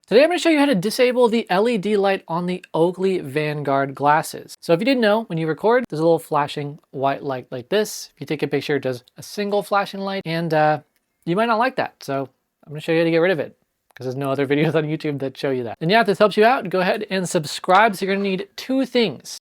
Today I'm going to show you how to disable the LED light on the Oakley Vanguard glasses. So if you didn't know, when you record, there's a little flashing white light like this. If you take a picture, it does a single flashing light, and you might not like that. So I'm going to show you how to get rid of it, because there's no other videos on YouTube that show you that. And yeah, if this helps you out, go ahead and subscribe. So you're going to need two things: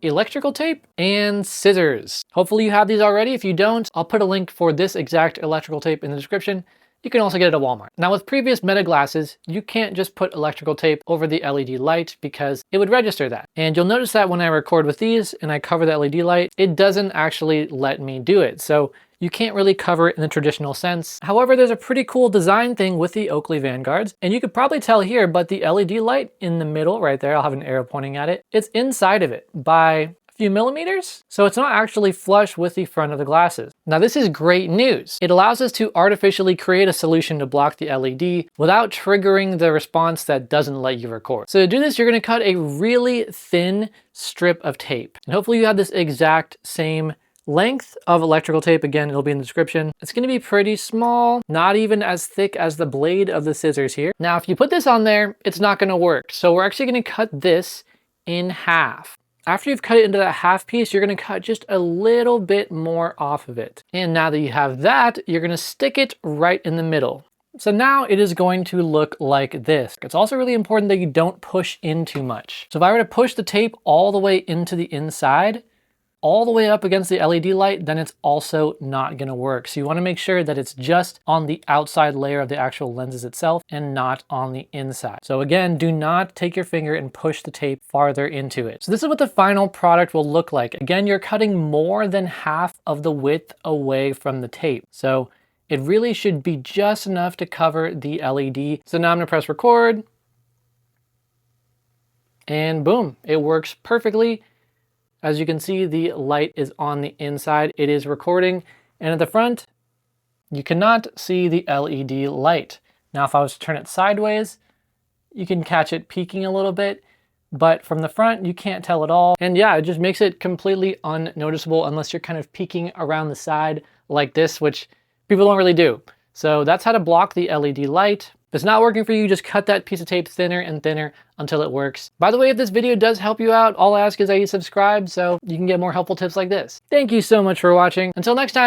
electrical tape and scissors. Hopefully you have these already. If you don't, I'll put a link for this exact electrical tape in the description. You can also get it at Walmart. Now with previous Meta glasses, you can't just put electrical tape over the LED light because it would register that. And you'll notice that when I record with these and I cover the LED light, it doesn't actually let me do it. So you can't really cover it in the traditional sense. However, there's a pretty cool design thing with the Oakley Vanguards. And you could probably tell here, but the LED light in the middle right there, I'll have an arrow pointing at it, it's inside of it by few millimeters. So it's not actually flush with the front of the glasses. Now this is great news. It allows us to artificially create a solution to block the LED without triggering the response that doesn't let you record. So to do this, you're gonna cut a really thin strip of tape. And hopefully you have this exact same length of electrical tape. Again, it'll be in the description. It's gonna be pretty small, not even as thick as the blade of the scissors here. Now, if you put this on there, it's not gonna work. So we're actually gonna cut this in half. After you've cut it into that half piece, you're gonna cut just a little bit more off of it. And now that you have that, you're gonna stick it right in the middle. So now it is going to look like this. It's also really important that you don't push in too much. So if I were to push the tape all the way into the inside, all the way up against the LED light, then it's also not gonna work. So you wanna make sure that it's just on the outside layer of the actual lenses itself and not on the inside. So again, do not take your finger and push the tape farther into it. So this is what the final product will look like. Again, you're cutting more than half of the width away from the tape. So it really should be just enough to cover the LED. So now I'm gonna press record, and boom, it works perfectly. As you can see, the light is on the inside. It is recording. And at the front, you cannot see the LED light. Now, if I was to turn it sideways, you can catch it peaking a little bit, but from the front, you can't tell at all. And yeah, it just makes it completely unnoticeable unless you're kind of peeking around the side like this, which people don't really do. So that's how to block the LED light. If it's not working for you, just cut that piece of tape thinner and thinner until it works. By the way, if this video does help you out, all I ask is that you subscribe so you can get more helpful tips like this. Thank you so much for watching. Until next time.